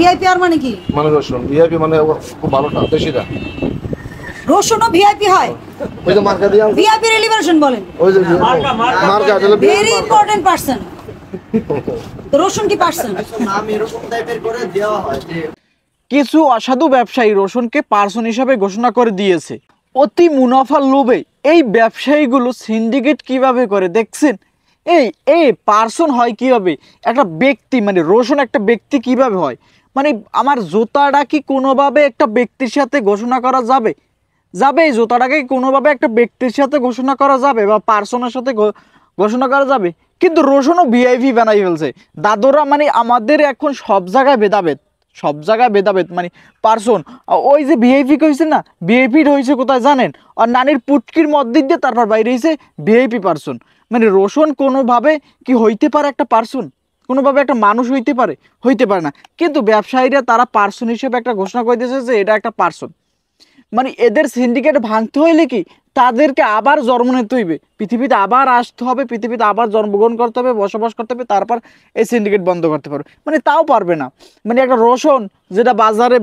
VIP আর মানে কি? মানে রসুন ভিআইপি মানে খুব ভালোটা দেশিটা। রসুনও ভিআইপি হয়? ওই যে মার্কা দিয়া ভিআইপি রিলিভারেশন বলেন। ওই যে মার্কা আসলে ভেরি ইম্পর্টেন্ট পারসন। রসুন কি পারসন? নাম এরকম টাইপের করে দেওয়া হয় যে কিছু অসাধু ব্যবসায়ী রসুনকে পার্সন হিসাবে ঘোষণা করে দিয়েছে। অতি মুনাফার লোভে এই ব্যবসায়ীগুলো সিন্ডিকেট কিভাবে করে দেখছেন। এই পার্সন হয় কিভাবে, একটা ব্যক্তি মানে রসুন একটা ব্যক্তি কিভাবে হয়, মানে আমার জুতাটা কি কোনোভাবে একটা ব্যক্তির সাথে ঘোষণা করা যাবে? এই জুতাটাকে কোনোভাবে একটা ব্যক্তির সাথে ঘোষণা করা যাবে বা পার্সনের সাথে ঘোষণা করা যাবে? কিন্তু রসুনও ভিআইপি বানাই ফেলছে দাদুরা। মানে আমাদের এখন সব জায়গায় ভেদাভেদ মানে পার্সন। ওই যে ভিআইপি কইছে না, ভিআইপি হয়েছে কোথায় জানেন? আর নানির পুটকির মধ্যে দিয়ে তারপর বাইরে হয়েছে ভিআইপি পার্সন। মানে রসুন কোনোভাবে কি হইতে পারে একটা পার্সন? কোনোভাবে একটা মানুষ হইতে পারে না। কিন্তু ব্যবসায়ীরা তারা পার্সন হিসেবে একটা ঘোষণা করে দিয়েছে যে এটা একটা পার্সন। মানে এদের সিন্ডিকেট ভাঙতে হইলে কি তাদেরকে আবার জন্ম নিতে হইবে, পৃথিবীতে আবার আসতে হবে, পৃথিবীতে আবার জন্মগ্রহণ করতে হবে, বসবাস করতে হবে, তারপর এই সিন্ডিকেট বন্ধ করতে পারবে। মানে তাও পারবে না। মানে একটা রসুন যেটা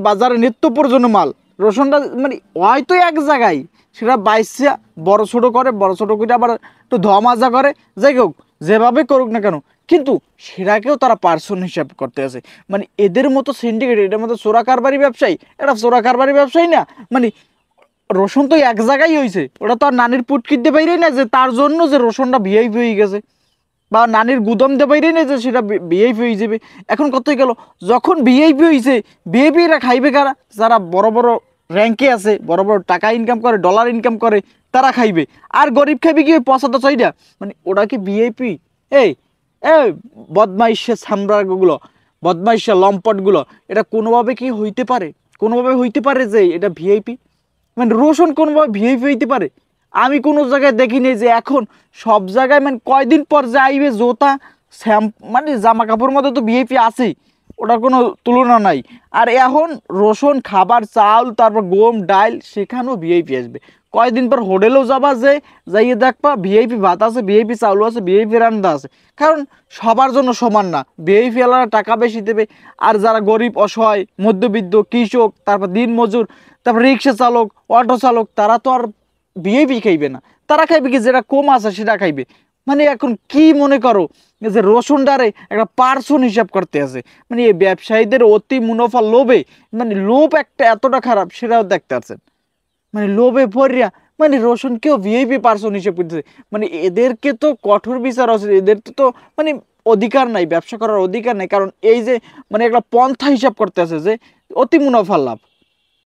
বাজারে নিত্য প্রয়োজনীয় মাল, রসুনটা মানে হয়তো এক জায়গায় সেটা বাইসা বড় ছোট করে আবার একটু ধোয়া মাজা করে, যাই হোক যেভাবে করুক না কেন, কিন্তু সেটাকেও তারা পার্সন হিসাব করতে আছে। মানে এদের মতো সিন্ডিকেট, এদের মতো চোরা কারবারি ব্যবসায়ী, এটা চোরা কারবারি ব্যবসায়ী না। মানে রসুন তো এক জায়গায় হয়েছে, ওটা তো আর নানির পুটকির দিয়ে বাইরেই না যে তার জন্য যে রসুনটা ভিআইপি হয়ে গেছে, বা নানির গুদাম দিয়ে বাইরেই না যে সেটা ভিআইপি হয়ে যাবে। এখন কতই গেল, যখন ভিআইপি হয়েছে, ভিআইপিরা খাইবে কারা? যারা বড় বড় র্যাঙ্কে আছে, বড় বড় টাকা ইনকাম করে, ডলার ইনকাম করে, তারা খাইবে। আর গরিব খাইবে কি ওই পচাতো চাইটা? মানে ওরা কি ভিআইপি? এই বদমাইশের ছামড়াগুলো, বদমাইশের লম্পটগুলো, এটা কোনোভাবে কি হইতে পারে যে এটা ভিআইপি? মানে রসুন কোনোভাবে ভিআইপি হইতে পারে? আমি কোনো জায়গায় দেখিনি যে এখন সব জায়গায় মানে কয়দিন পর যে আইবে জোতা মানে জামা কাপড়ের মধ্যে তো ভিআইপি আছেই, ওটার কোনো তুলনা নাই। আর এখন রসুন খাবার চাল, তারপর গম ডাল, সেখানেও ভিআইপি আসবে। কয়দিন পর হোটেলেও যাবা, যে যাইয়ে দেখবা ভিআইপি ভাত আছে, ভিআইপি চাউল আছে, ভিআইপি রান্না আছে। কারণ সবার জন্য সমান না, ভিআইপি ওয়ালারা টাকা বেশি দেবে, আর যারা গরিব অসহায় মধ্যবিত্ত কৃষক, তারপর দিন মজুর, তারপর রিক্সা চালক, অটো চালক, তারা তো আর ভিআইপি খাইবে না। তারা খাইবে কি যেটা কম আছে সেটা খাইবে। মানে এখন কি মনে করো যে রসুনটারে একটা পার্সন হিসাব করতে আছে? মানে এই ব্যবসায়ীদের অতি মুনাফা লোভে, মানে লোভ একটা এতটা খারাপ সেটাও দেখতে পাচ্ছেন। মানে লোভে ভরিয়া মানে রসুনকেও ভিআইপি পার্সন হিসেবে করতেছে। মানে এদেরকে তো কঠোর বিচার আছে, এদের তো মানে অধিকার নাই, ব্যবসা করার অধিকার নাই। কারণ এই যে মানে একটা পন্থা হিসাব করতে আছে যে অতি মুনাফা লাভ,